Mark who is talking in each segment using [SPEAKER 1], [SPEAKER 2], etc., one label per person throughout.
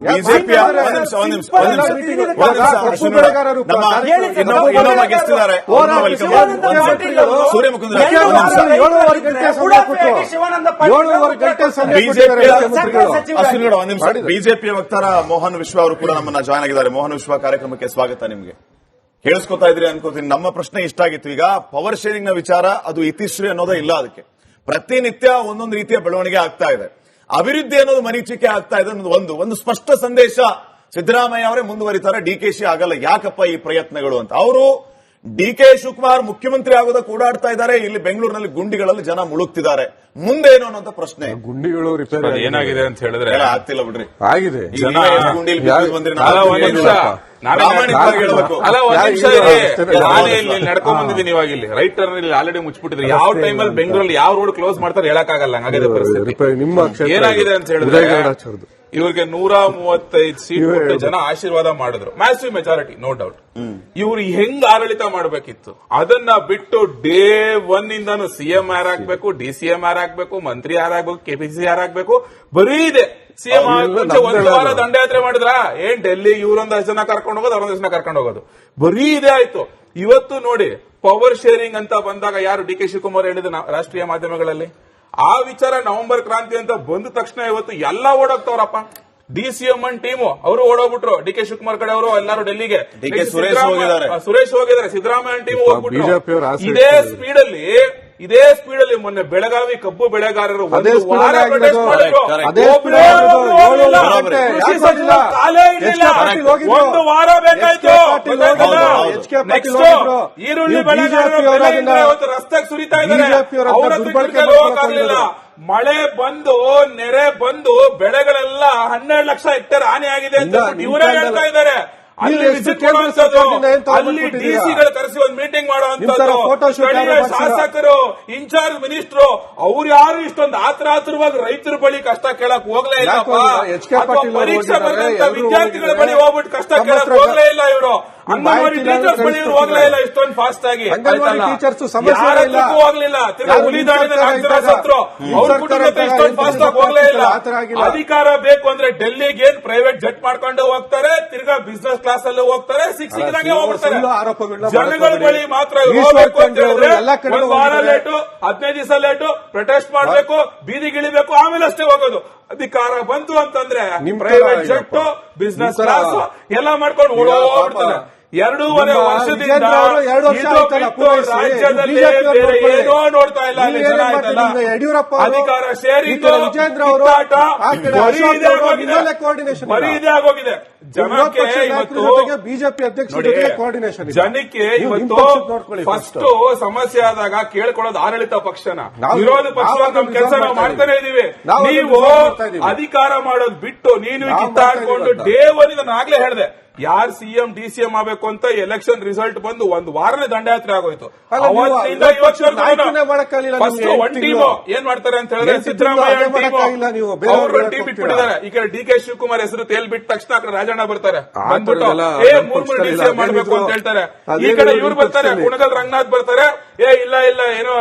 [SPEAKER 1] ಬಿಜೆಪಿಯ ಇನ್ನೊಬ್ಬ ಗೆಸ್ಟ್ ಇದ್ದಾರೆ, ಸೂರ್ಯಮುಕುಂದ್ರ. ಬಿಜೆಪಿಯ ವಕ್ತಾರ ಮೋಹನ್ ವಿಶ್ವ ಅವರು ಕೂಡ ನಮ್ಮನ್ನ ಜಾಯ್ನ್ ಆಗಿದ್ದಾರೆ. ಮೋಹನ್ ವಿಶ್ವ, ಕಾರ್ಯಕ್ರಮಕ್ಕೆ ಸ್ವಾಗತ. ನಿಮ್ಗೆ ಕೇಳಿಸ್ಕೊತಾ ಇದ್ರಿ ಅನ್ಕೋತೀನಿ. ನಮ್ಮ ಪ್ರಶ್ನೆ ಇಷ್ಟ ಆಗಿತ್ತು. ಈಗ ಪವರ್ ಶೇರಿಂಗ್ ನ ವಿಚಾರ ಅದು ಇತಿಶ್ರೀ ಅನ್ನೋದೇ ಇಲ್ಲ. ಅದಕ್ಕೆ ಪ್ರತಿನಿತ್ಯ ಒಂದೊಂದು ರೀತಿಯ ಬೆಳವಣಿಗೆ ಆಗ್ತಾ ಇದೆ. ಅಭಿವೃದ್ಧಿ ಅನ್ನೋದು ಮರೀಚಿಕೆ ಆಗ್ತಾ ಇದೆ. ಒಂದು ಸ್ಪಷ್ಟ ಸಂದೇಶ, ಸಿದ್ದರಾಮಯ್ಯ ಅವರೇ ಮುಂದುವರಿತಾರೆ, ಡಿಕೆಶಿ ಆಗಲ್ಲ. ಯಾಕಪ್ಪ ಈ ಪ್ರಯತ್ನಗಳು ಅಂತ. ಅವರು ಡಿಕೆ ಶಿವಕುಮಾರ್ ಮುಖ್ಯಮಂತ್ರಿ ಆಗೋದಕ್ಕೆ ಓಡಾಡ್ತಾ ಇದ್ದಾರೆ. ಇಲ್ಲಿ ಬೆಂಗಳೂರಿನಲ್ಲಿ ಗುಂಡಿಗಳಲ್ಲಿ ಜನ ಮುಳುಗ್ತಿದ್ದಾರೆ. ಮುಂದೆ ಏನು ಅನ್ನೋ ಪ್ರಶ್ನೆ.
[SPEAKER 2] ಗುಂಡಿಗಳು ರಿಪೇರಿ ಏನಾಗಿದೆ ಅಂತ ಹೇಳಿದ್ರೆ
[SPEAKER 1] ಆಗ್ತಿಲ್ಲ ಬಿಡ್ರಿ.
[SPEAKER 2] ಆಗಿದೆ.
[SPEAKER 3] ನಡ್ಕೊಂಡ್ ಬಂದಿದ್ದೀನಿ ಇವಾಗ. ಇಲ್ಲಿ ರೈಟ್ ಟರ್ನ್ ಇಲ್ಲಿ ಆಲ್ರೆಡಿ ಮುಚ್ಚಿಬಿಟ್ಟಿದ್ರೆ ಯಾವ ಟೈಮಲ್ಲಿ ಬೆಂಗಳೂರಲ್ಲಿ ಯಾವ ರೋಡ್ ಕ್ಲೋಸ್ ಮಾಡ್ತಾರೆ ಹೇಳಕ್ಕಾಗಲ್ಲ. ಹಂಗಾಗಿದೆ ಪರಿಸ್ಥಿತಿ. ಏನಾಗಿದೆ ಅಂತ ಹೇಳಿದ್ರೆ ಇವ್ರಿಗೆ 135 ಸೀಟ್ ಕೊಟ್ಟು ಜನ ಆಶೀರ್ವಾದ ಮಾಡಿದ್ರು. Massive majority, no doubt. ಇವ್ರು ಹೆಂಗ್ ಆಡಳಿತ ಮಾಡಬೇಕಿತ್ತು ಅದನ್ನ ಬಿಟ್ಟು ಡೇ 1 ಇಂದಾನು ಸಿಎಂ ಯಾರಾಗ್ಬೇಕು, ಡಿಸಿಎಂ ಯಾರಾಗ್ಬೇಕು, ಮಂತ್ರಿ ಯಾರಾಗ್ಬೇಕು, ಕೆಪಿಸಿಸಿ ಯಾರಾಗ್ಬೇಕು, ಬರೀ ಇದೆ. ಸಿಎಂ ಒಂದು ವಾರ ದಂಡಯಾತ್ರೆ ಮಾಡಿದ್ರ ಏನ್ ಡೆಲ್ಲಿ ಇವ್ರೊಂದಷ್ಟು ಜನ ಕರ್ಕೊಂಡು ಹೋಗೋದು, ಅವ್ರೊಂದಷ್ಟು ಜನ ಕರ್ಕೊಂಡು ಹೋಗೋದು, ಬರೀ ಇದೆ ಆಯ್ತು. ಇವತ್ತು ನೋಡಿ ಪವರ್ ಶೇರಿಂಗ್ ಅಂತ ಬಂದಾಗ ಯಾರು ಡಿ ಕೆ ಶಿವಕುಮಾರ್ ಹೇಳಿದ ರಾಷ್ಟ್ರೀಯ ಮಾಧ್ಯಮಗಳಲ್ಲಿ ಆ ವಿಚಾರ ನವೆಂಬರ್ ಕ್ರಾಂತಿ ಅಂತ ಬಂದ ತಕ್ಷಣ ಇವತ್ತು ಎಲ್ಲ ಓಡೋಗ್ತವ್ರಪ್ಪ. ಡಿಸಿಎಂ ಅಂಡ್ ಟೀಮು ಅವರು ಓಡೋಗ್ಬಿಟ್ರು. ಡಿ ಕೆ ಶಿವಕುಮಾರ್ ಕಡೆ ಅವರು ಎಲ್ಲರೂ ಡೆಲ್ಲಿಗೆ. ಸುರೇಶ್ ಹೋಗಿದ್ದಾರೆ. ಸಿದ್ದರಾಮಯ್ಯ ಟೀಮ್ ಹೋಗ್ಬಿಟ್ರು. ಇದೇ ಸ್ಪೀಡಲ್ಲಿ ಮೊನ್ನೆ ಬೆಳಗಾವಿ ಕಬ್ಬು ಬೆಳೆಗಾರರು ಒಂದು ವಾರ ಪ್ರೊಟೆಸ್ಟ್ ಮಾಡಿದ್ರು. ಒಂದು ವಾರ ಬೇಕಾಯ್ತು. ನೆಕ್ಸ್ಟ್ ಈರುಳ್ಳಿ ಬೆಳೆಗಾರರು ರಸ್ತೆಗೆ ಸುರಿತಾ ಇದ್ದಾರೆ. ಹೋಗಕ್ಕಾಗಲಿಲ್ಲ. ಮಳೆ ಬಂದು ನೆರೆ ಬಂದು ಬೆಳೆಗಳೆಲ್ಲ 12 ಲಕ್ಷ ಹೆಕ್ಟೇರ್ ಹಾನಿ ಆಗಿದೆ ಅಂತ ಇವರೇ ಹೇಳ್ತಾ ಇದ್ದಾರೆ. ಅಲ್ಲಿ ವಿಸಿಟ್ ಮಾಡುವಂತದ್ದು, ಅಲ್ಲಿ ಡಿಸಿಗಳು ಕರೆಸಿ ಒಂದು ಮೀಟಿಂಗ್ ಮಾಡುವಂತದ್ದು, ಶಾಸಕರು, ಇನ್ಚಾರ್ಜ್ ಮಿನಿಸ್ಟರ್ ಅವ್ರು ಯಾರು ಇಷ್ಟೊಂದು ಆತುರವಾಗಿ ರೈತರ ಬಳಿ ಕಷ್ಟ ಕೇಳಕ್ ಹೋಗ್ಲೇ ಇಲ್ಲ. ಪರೀಕ್ಷೆ ಬರೆದಂತ ವಿದ್ಯಾರ್ಥಿಗಳ ಬಳಿ ಹೋಗ್ಬಿಟ್ಟು ಕಷ್ಟ ಕೇಳಕ್ ಹೋಗ್ಲೇ ಇಲ್ಲ. ಇವರು ಅಂಗನವಾಡಿ ಟೀಚರ್ಸ್ ಬಳಿ ಇವ್ರು ಹೋಗ್ಲೇ ಇಲ್ಲ ಇಷ್ಟೊಂದು ಫಾಸ್ಟ್ ಆಗಿ. ಹೋಗ್ಲಿಲ್ಲ. ತಿರ್ಗಾ ಹುಲಿ ದಾಳಿದ ಸತ್ರು ಅವ್ರ ಕುಟುಂಬಕ್ಕೆ ಇಷ್ಟೊಂದು ಫಾಸ್ಟ್ ಆಗಿ ಹೋಗ್ಲೇ ಇಲ್ಲ. ಅಧಿಕಾರ ಬೇಕು ಅಂದ್ರೆ ಡೆಲ್ಲಿಗೆ ಏನ್ ಪ್ರೈವೇಟ್ ಜೆಟ್ ಮಾಡ್ಕೊಂಡು ಹೋಗ್ತಾರೆ, ತಿರ್ಗಾ ಬಿಸಿನೆಸ್ ಕ್ಲಾಸ್ ಅಲ್ಲೂ ಹೋಗ್ತಾರೆ, ಸಿಕ್ಕಿದಂಗೆ ಹೋಗ್ಬಿಡ್ತಾರೆ. ಜನಗಳ ಬಳಿ ಮಾತ್ರ ಹೋಗ್ಬೇಕು ಅಂತ ಹೇಳಿದ್ರೆ ಒಂದು ವಾರ ಲೇಟು, 15 ದಿವಸ ಲೇಟು, ಪ್ರೊಟೆಸ್ಟ್ ಮಾಡ್ಬೇಕು, ಬೀದಿಗಿಳಿಬೇಕು, ಆಮೇಲೆ ಅಷ್ಟೇ ಹೋಗೋದು. ಅಧಿಕಾರ ಬಂತು ಅಂತಂದ್ರೆ ಪ್ರೈವೇಟ್ ಜೆಟ್, ಬಿಸಿನೆಸ್ ಕ್ಲಾಸ್ ಎಲ್ಲ ಮಾಡ್ಕೊಂಡು ಓಡೋಗ್ಬಿಡ್ತಾರೆ. 2.5 ವರ್ಷದಿಂದ ರಾಜ್ಯದಲ್ಲಿ ಬೇರೆ ಏನೋ ನೋಡ್ತಾ ಇಲ್ಲ. ಅಧಿಕಾರ ಶೇರಿಂಗ್ ಬರೀ ಇದೇ ಆಗೋಗಿದೆ. ಜನಕ್ಕೆ ಇವತ್ತು
[SPEAKER 2] ಬಿಜೆಪಿ ಅಧ್ಯಕ್ಷ
[SPEAKER 3] ಜನಕ್ಕೆ ಇವತ್ತು ಫಸ್ಟ್ ಸಮಸ್ಯೆ ಆದಾಗ ಕೇಳ್ಕೊಳ್ಳೋದು ಆಡಳಿತ ಪಕ್ಷನ, ವಿರೋಧ ಪಕ್ಷ. ನಮ್ಮ ಕೆಲಸ ನಾವು ಮಾಡ್ತಾನೆ ಇದೀವಿ. ನೀವು ಅಧಿಕಾರ ಮಾಡೋದು ಬಿಟ್ಟು ನೀನು ಕಿತ್ತಾಡ್ಕೊಂಡು ಡೇ 1 ನಾನು ಆಗ್ಲೇ ಹೇಳಿದೆ, ಯಾರು ಸಿಎಂ ಡಿಸಿಎಂ ಆಗಬೇಕು ಅಂತ ಎಲೆಕ್ಷನ್ ರಿಸಲ್ಟ್ ಬಂದು ಒಂದು ವಾರನೇ ದಂಡಯಾತ್ರೆ ಆಗೋಯ್ತು. ಅವತ್ತಿಂದ ಒನ್ ಟೀಮ್ ಏನ್ ಮಾಡ್ತಾರೆ ಅಂತ ಹೇಳಿದ್ರೆ ಸಿದ್ದರಾಮಯ್ಯ ಅವ್ರ ಟೀಮ್ ಬಿಟ್ಬಿಟ್ಟಿದ್ದಾರೆ. ಈ ಕಡೆ ಡಿ ಕೆ ಶಿವಕುಮಾರ್ ಹೆಸರು ತೇಲ್ ಬಿಟ್ಟ ತಕ್ಷಣ ಆ ಕಡೆ ರಾಜಣ್ಣ ಬರ್ತಾರೆ, ಬಂದ್ಬಿಟ್ಟು ಮೂರ್ ಡಿಸಿಎಂ ಮಾಡ್ಬೇಕು ಅಂತ ಹೇಳ್ತಾರೆ. ಈ ಕಡೆ ಇವ್ರು ಬರ್ತಾರೆ, ಕುಣಗಲ್ ರಂಗನಾಥ್ ಬರ್ತಾರೆ, ಇಲ್ಲ ಏನೋ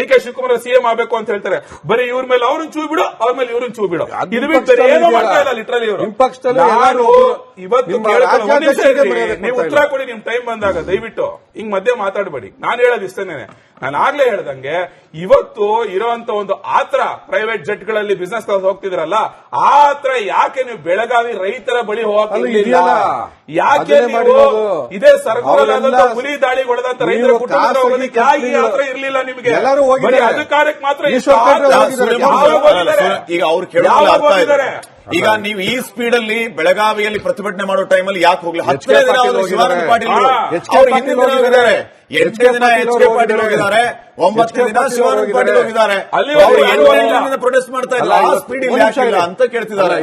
[SPEAKER 3] ಡಿ ಕೆ ಶಿವಕುಮಾರ್ ಸಿಎಂ ಆಗಬೇಕು ಅಂತ ಹೇಳ್ತಾರೆ. ಬರೀ ಇವ್ರ ಮೇಲೆ ಅವ್ರನ್ನ ಚೂ ಬಿಡು, ಅವ್ರ ಮೇಲೆ ಇವ್ರನ್ನ ಚೂ ಬಿಡು. ಇದು ಬಿಟ್ಟು ಏನೋ ಮಾಡ್ತಾ ಇಲ್ಲ ಲಿಟ್ರಲಿ ಇವರು. ಇವತ್ತು ನೀವು ಉತ್ತರ ಕೊಡಿ ನಿಮ್ ಟೈಮ್ ಬಂದಾಗ. ದಯವಿಟ್ಟು ಹಿಂಗ್ ಮಧ್ಯೆ ಮಾತಾಡಬೇಡಿ. ನಾನು ಹೇಳೋದು ಇಷ್ಟೇನೆ. ನಾನು ಆಗ್ಲೇ ಹೇಳ್ದಂಗೆ ಇವತ್ತು ಇರೋಂತ ಒಂದು ಆತರ ಪ್ರೈವೇಟ್ ಜೆಟ್ಗಳಲ್ಲಿ ಬಿಸಿನೆಸ್ ಕ್ಲಾಸ್ ಹೋಗ್ತಿದ್ರಲ್ಲ, ಆ ಆತರ ಯಾಕೆ ನೀವು ಬೆಳಗಾವಿ ರೈತರ ಬಳಿ ಹೋಗಲಿಲ್ಲ? ಯಾಕೆ ನೀವು ಇದೇ ಸರ್ಕಾರದಂತ ಹುಲಿ ದಾಳಿ ಹೊಡೆದಂತ ರೈತರ ಕುಟುಂಬ ಹೋಗೋದಕ್ಕೆ ಯಾಕೆ ಆತರ ಇರ್ಲಿಲ್ಲ ನಿಮಗೆ? ಅಧಿಕಾರಕ್ಕೆ ಮಾತ್ರ
[SPEAKER 1] ಈಗ ಅವ್ರು ಕೇಳಿದ್ದಾರೆ. ಈಗ ನೀವು ಈ ಸ್ಪೀಡ್ ಅಲ್ಲಿ ಬೆಳಗಾವಿಯಲ್ಲಿ ಪ್ರತಿಭಟನೆ ಮಾಡೋ ಟೈಮಲ್ಲಿ ಯಾಕೆ ಹೋಗ್ಲಿ? 10ನೇ ದಿನ ಶಿವಾನಂದ ಪಾಟೀಲ್ ಅವರು ಹಿಂದಿನ ದಿನ ಹೋಗಿದ್ದಾರೆ, 8ನೇ ದಿನ ಎಚ್ ಕೆ ಪಾಟೀಲ್ ಹೋಗಿದ್ದಾರೆ, 9ನೇ ದಿನ ಶಿವಾನಂದ ಪಾಟೀಲ್ ಹೋಗಿದ್ದಾರೆ. ಪ್ರೊಟೆಸ್ಟ್ ಮಾಡ್ತಾ ಇಲ್ಲ, ಸ್ಪೀಡ್ ಅಂತ ಕೇಳ್ತಿದ್ದಾರೆ.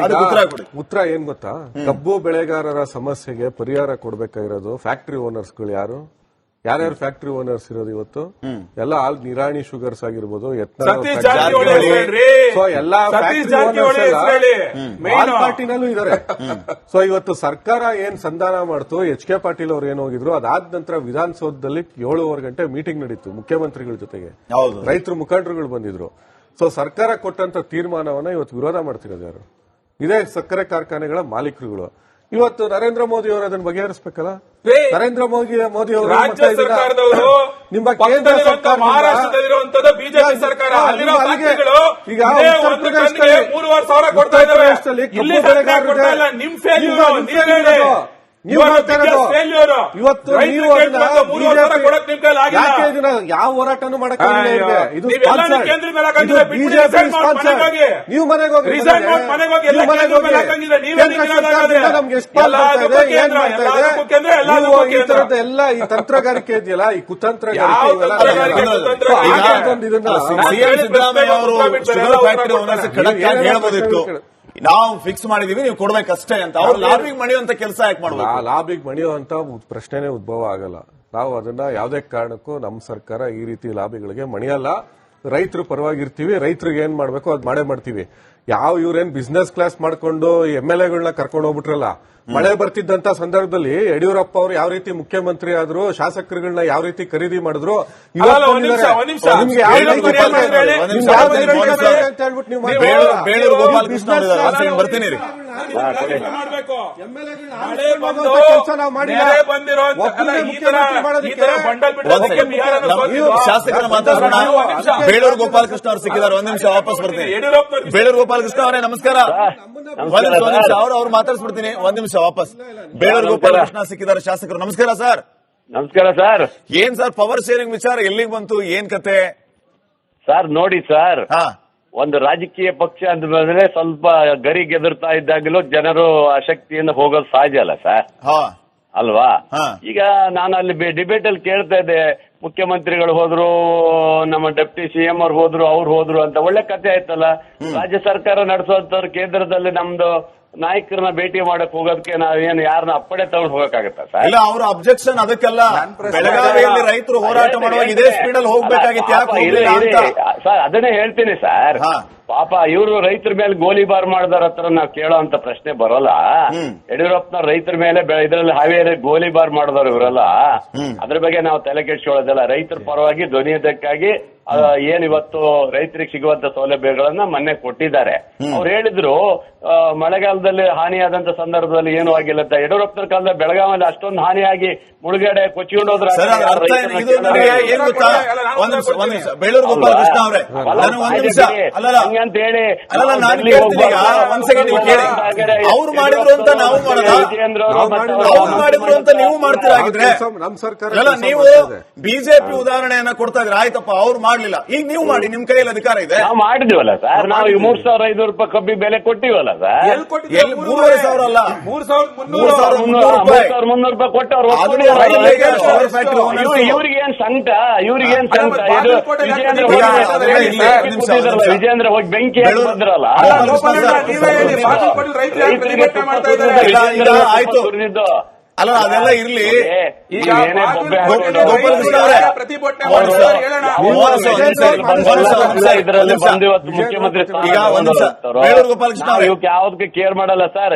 [SPEAKER 2] ಉತ್ತರ ಏನ್ ಗೊತ್ತಾ? ಕಬ್ಬು ಬೆಳೆಗಾರರ ಸಮಸ್ಯೆಗೆ ಪರಿಹಾರ ಕೊಡಬೇಕಾಗಿರೋದು ಫ್ಯಾಕ್ಟರಿ ಓನರ್ಸ್ಗಳು ಯಾರು? ಯಾರ್ಯಾರು ಫ್ಯಾಕ್ಟರಿ ಓನರ್ಸ್ ಇರೋದು ಇವತ್ತು? ಎಲ್ಲ ಆಲ್ ನಿರಾಣಿ ಶುಗರ್ಸ್ ಆಗಿರ್ಬೋದು, ಎಲ್ಲಾ ಪಾರ್ಟಿನಲ್ಲೂ ಇದಾರೆ. ಸೊ ಇವತ್ತು ಸರ್ಕಾರ ಏನ್ ಸಂಧಾನ ಮಾಡ್ತು, ಎಚ್ ಕೆ ಪಾಟೀಲ್ ಅವ್ರು ಏನ್ ಹೋಗಿದ್ರು, ಅದಾದ ನಂತರ ವಿಧಾನಸೌಧದಲ್ಲಿ 7:15 ಗಂಟೆ ಮೀಟಿಂಗ್ ನಡೀತು ಮುಖ್ಯಮಂತ್ರಿಗಳ ಜೊತೆಗೆ. ರೈತರ ಮುಖಂಡರುಗಳು ಬಂದಿದ್ರು. ಸೊ ಸರ್ಕಾರ ಕೊಟ್ಟಂತ ತೀರ್ಮಾನವನ್ನ ಇವತ್ತು ವಿರೋಧ ಮಾಡ್ತಿರೋದು ಯಾರು? ಇದೇ ಸಕ್ಕರೆ ಕಾರ್ಖಾನೆಗಳ ಮಾಲೀಕರುಗಳು. ಇವತ್ತು ನರೇಂದ್ರ ಮೋದಿ ಅವರು ಅದನ್ನ ಬಗೆಹರಿಸಬೇಕಲ್ಲ. ನರೇಂದ್ರ ಮೋದಿ ಅವರು
[SPEAKER 3] ರಾಜ್ಯ ಸರ್ಕಾರದವರು
[SPEAKER 2] ನಿಮ್ಮ ಕೇಂದ್ರ ಸರ್ಕಾರ
[SPEAKER 3] ಮಹಾರಾಷ್ಟ್ರದಲ್ಲಿರುವಂತದ್ದು ಬಿಜೆಪಿ ಸರ್ಕಾರ. ಅಲ್ಲಿರೋ ಫ್ಯಾಕ್ಟರಿಗಳು
[SPEAKER 2] ಈಗ
[SPEAKER 3] ಇದೇ ಒಂದು ಟನ್ಗೆ 3,500 ಕೊಡ್ತಾ ಇದ್ದಾರೆ. ಇಲ್ಲಿ ಸರ್ಕಾರ ಕೊಡ್ತಾ ಇಲ್ಲ. ನಿಮ್ ಫೇಲ್ಯೂರ್ ನೀವ್ ಹೇಳಿ.
[SPEAKER 2] ಇವತ್ತು ನೀವು ಯಾಕೆ ಇದನ್ನ ಯಾವ ಹೋರಾಟನೂ ಮಾಡಕ್ಕಾಗಿಲ್ಲ. ಇದು ಬಿಜೆಪಿ ಸ್ಪಾನ್ಸರ್. ನೀವು ಮನೆಗೆ ಹೋಗಿ ನಮ್ಗೆ ಎಷ್ಟು ಏನ್ ಮಾಡ್ತಾ ಇದೆ ಈ ತರದ ಎಲ್ಲ ಈ ತಂತ್ರಗಾರಿಕೆ ಇದೆಯಲ್ಲ, ಈ ಕುತಂತ್ರಗಾರಿಕೆ
[SPEAKER 1] ಸಿಎಂ ಸಿದ್ದರಾಮಯ್ಯ ಅವರು ಶುಗರ್ ಫ್ಯಾಕ್ಟರಿ ಓನರ್ಸ್ ಹೇಳ್ಬೋದಿತ್ತು, ನಾವು ಫಿಕ್ಸ್ ಮಾಡಿದೀವಿ ನೀವು ಕೊಡ್ಬೇಕಷ್ಟೇ ಅಂತ. ಅವ್ರು ಲಾಬಿಂಗ್ ಮಣಿಯುವಂತ ಕೆಲಸ ಯಾಕೆ ಮಾಡ್ಬೇಕು?
[SPEAKER 2] ಲಾಬಿಂಗ್ ಮಣಿಯುವಂತ ಪ್ರಶ್ನೆನೇ ಉದ್ಭವ ಆಗಲ್ಲ. ನಾವು ಅದನ್ನ ಯಾವುದೇ ಕಾರಣಕ್ಕೂ ನಮ್ಮ ಸರ್ಕಾರ ಈ ರೀತಿ ಲಾಬಿಗಳಿಗೆ ಮಣಿಯಲ್ಲ. ರೈತರ ಪರವಾಗಿರ್ತೀವಿ, ರೈತರಿಗೆ ಏನ್ ಮಾಡ್ಬೇಕು ಅದ್ ಮಾಡೇ ಮಾಡ್ತೀವಿ. ಇವ್ರೇನ್ ಬಿಸ್ನೆಸ್ ಕ್ಲಾಸ್ ಮಾಡ್ಕೊಂಡು MLAಗಳನ್ನ ಕರ್ಕೊಂಡು ಹೋಗ್ಬಿಟ್ರಲ್ಲ, ಮಳೆ ಬರ್ತಿದ್ದಂತ ಸಂದರ್ಭದಲ್ಲಿ ಯಡಿಯೂರಪ್ಪ ಅವರು ಯಾವ ರೀತಿ ಮುಖ್ಯಮಂತ್ರಿ ಆದ್ರು, ಶಾಸಕರುಗಳನ್ನ ಯಾವ ರೀತಿ ಖರೀದಿ ಮಾಡಿದ್ರು,
[SPEAKER 1] ಬೇಳೂರು ಗೋಪಾಲಕೃಷ್ಣ ಬರ್ತೀನಿ ರೀ. ಶಾಸಕರ ಮಾತಾಡೋಣ. ಬೇಳೂರು ಗೋಪಾಲಕೃಷ್ಣ ಅವರು ಸಿಕ್ಕಿದ್ದಾರೆ, ಒಂದ್ ನಿಮಿಷ ವಾಪಸ್ ಬರ್ತೀನಿ. ಬೇಳೂರು ಗೋಪಾಲಕೃಷ್ಣ ಅವರೇ ನಮಸ್ಕಾರ. ಒಂದ್ ನಿಮಿಷ ಅವ್ರು ಮಾತಾಡ್ಸ್ಬಿಡ್ತೀನಿ, ಒಂದ್ ನಿಮಿಷ ವಾಪಸ್. ಬೇಳೂರು ಗೋಪಾಲಕೃಷ್ಣ ಸಿಕ್ಕಿದ್ದಾರೆ ಶಾಸಕರು. ನಮಸ್ಕಾರ ಸರ್.
[SPEAKER 4] ನಮಸ್ಕಾರ ಸರ್.
[SPEAKER 1] ಏನ್ ಸರ್ ಪವರ್ ಶೇರಿಂಗ್ ವಿಚಾರ ಎಲ್ಲಿಗೆ ಬಂತು, ಏನ್ ಕತೆ
[SPEAKER 4] ಸರ್? ನೋಡಿ ಸರ್, ಒಂದು ರಾಜಕೀಯ ಪಕ್ಷ ಅಂದ್ಮೇಲೆ ಸ್ವಲ್ಪ ಗರಿ ಗೆದರ್ತಾ ಇದ್ದಾಗಲೂ ಜನರು ಆಸಕ್ತಿಯಿಂದ ಹೋಗೋದು ಸಹಜ ಅಲ್ಲ ಸರ್, ಅಲ್ವಾ? ಈಗ ನಾನು ಅಲ್ಲಿ ಡಿಬೇಟ್ ಅಲ್ಲಿ ಕೇಳ್ತಾ ಇದ್ದೆ, ಮುಖ್ಯಮಂತ್ರಿಗಳು ಹೋದ್ರು, ನಮ್ಮ ಡೆಪ್ಟಿ CM ಅವ್ರು ಹೋದ್ರು, ಅವ್ರು ಹೋದ್ರು ಅಂತ. ಒಳ್ಳೆ ಕತೆ ಆಯ್ತಲ್ಲ. ರಾಜ್ಯ ಸರ್ಕಾರ ನಡೆಸುವಂತವ್ರು ಕೇಂದ್ರದಲ್ಲಿ ನಮ್ದು ನಾಯಕರನ್ನ ಭೇಟಿ ಮಾಡಕ್ ಹೋಗೋದಕ್ಕೆ ನಾವೇನು ಯಾರನ್ನ ಅಪ್ಪಡೆ ತಗೊಂಡು ಹೋಗಕ್ಕಾಗತ್ತ ಸರ್?
[SPEAKER 1] ಇಲ್ಲ, ಅವ್ರ ಅಬ್ಜೆಕ್ಷನ್ ಅದಕ್ಕೆಲ್ಲ. ಬೆಳಗಾವಿಯಲ್ಲಿ ರೈತರು ಹೋರಾಟ ಮಾಡುವಾಗ ಇದೇ ಸ್ಪೀಡ್ ಅಲ್ಲಿ ಹೋಗ್ಬೇಕಾಗಿತ್ತು,
[SPEAKER 4] ಸರ್ ಅದನ್ನೇ ಹೇಳ್ತೀನಿ ಸರ್. ಪಾಪ ಇವರು ರೈತರ ಮೇಲೆ ಗೋಲಿಬಾರ್ ಮಾಡಿದಾರ ಹತ್ರ ನಾವ್ ಕೇಳೋ ಅಂತ ಪ್ರಶ್ನೆ ಬರೋಲ್ಲ. ಯಡಿಯೂರಪ್ಪನ ರೈತರ ಮೇಲೆ ಇದರಲ್ಲಿ ಹಾವೇರಿ ಗೋಲಿಬಾರ್ ಮಾಡಿದವರು ಇವರಲ್ಲ. ಅದ್ರ ಬಗ್ಗೆ ನಾವು ತಲೆ ಕೆಡಿಸ್ಕೊಳ್ಳೋದಿಲ್ಲ. ರೈತರ ಪರವಾಗಿ ಧ್ವನಿಯೋದಕ್ಕಾಗಿ ಏನ್ ಇವತ್ತು ರೈತರಿಗೆ ಸಿಗುವಂತ ಸೌಲಭ್ಯಗಳನ್ನ ಮೊನ್ನೆ ಕೊಟ್ಟಿದ್ದಾರೆ. ಅವ್ರು ಹೇಳಿದ್ರು ಮಳೆಗಾಲದಲ್ಲಿ ಹಾನಿಯಾದಂತ ಸಂದರ್ಭದಲ್ಲಿ ಏನೂ ಆಗಿಲ್ಲ ಅಂತ. ಯಡಿಯೂರಪ್ಪನ ಕಾಲದಲ್ಲಿ ಬೆಳಗಾವಿಯಲ್ಲಿ ಅಷ್ಟೊಂದು ಹಾನಿಯಾಗಿ ಮುಳುಗಡೆ ಕೊಚ್ಚಿಕೊಂಡು ಹೋದ್ರೆ
[SPEAKER 1] ಬೇಳೂರು ಗೋಪಾಲಕೃಷ್ಣ ಅವರೇ
[SPEAKER 4] ಅಂತ ಹೇಳಿ
[SPEAKER 1] ಅವ್ರು ಮಾಡಿದ್ರು ಅಂತ ನಾವು ಅವ್ರು ಮಾಡಿದ್ರು ಅಂತ ನೀವು ಮಾಡ್ತೀರಾಗಿದ್ರೆ ನೀವು ಬಿಜೆಪಿ ಉದಾಹರಣೆಯನ್ನ ಕೊಡ್ತಾ ಇದ್ರೆ ಆಯ್ತಪ್ಪ, ಅವ್ರು ಮಾಡ್ಲಿಲ್ಲ, ಈಗ ನೀವು ಮಾಡಿ, ನಿಮ್ ಕೈಯಲ್ಲಿ ಅಧಿಕಾರ ಇದೆ.
[SPEAKER 4] ನಾವು ಮಾಡಿದ್ವಲ್ಲ ಸರ್, ನಾವು ಈಗ 3,500 ರೂಪಾಯಿ ಕಬ್ಬಿ ಬೆಲೆ ಕೊಟ್ಟಿವಲ್ಲ ಸರ್.
[SPEAKER 1] 3,500 ಅಲ್ಲ, 3,300
[SPEAKER 4] ರೂಪಾಯಿ ಕೊಟ್ಟವ್ರು. ಇವ್ರಿಗೆ ಏನ್ ಸಂಕಟ, ಇವ್ರಿಗೇನ್ ಸಂಕಟ? ವಿಜೇಂದ್ರ ಹೋಗಿ ಬೆಂಕಿ ಬಂದ್ರಲ್ಲ,
[SPEAKER 1] ಆಯ್ತು ಅಲ್ಲ, ಅದೆಲ್ಲ ಇರ್ಲಿ. ಈಗ
[SPEAKER 4] ಮುಖ್ಯಮಂತ್ರಿ
[SPEAKER 1] ಬೇಳೂರು ಗೋಪಾಲಕೃಷ್ಣ
[SPEAKER 4] ಯಾವ್ದಕ್ಕೆ ಕೇರ್ ಮಾಡಲ್ಲ ಸರ್.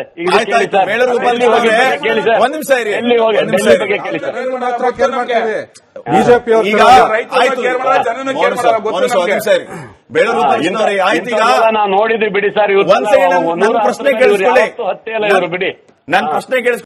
[SPEAKER 1] ಬೇಳೂರು ಗೋಪಾಲಕೃಷ್ಣ ಒಂದ್ ನಿಮಿಷ ಇರಿ,
[SPEAKER 4] ಎಲ್ಲಿ ಹೋಗಿ ಬಗ್ಗೆ ಕೇಳಿ ಸರ್.
[SPEAKER 2] ಬಿಜೆಪಿ
[SPEAKER 1] ಬೇಳೂರು ಆಯ್ತು. ಈಗ
[SPEAKER 4] ನಾವು ನೋಡಿದ್ವಿ ಬಿಡಿ ಸರ್.
[SPEAKER 1] ಒಂದ್ ಸೆಕೆಂಡ್ ನನ್ನ ಪ್ರಶ್ನೆ ಕೇಳಿಸ್ಕೊಳ್ಳಿ,
[SPEAKER 4] ಹತ್ಯೆಲ್ಲ ಇವರು ಬಿಡಿ.
[SPEAKER 1] ನನ್ನ ಪ್ರಶ್ನೆ ಕೇಳಿಸ್ಕೊಳ್ಳಿ.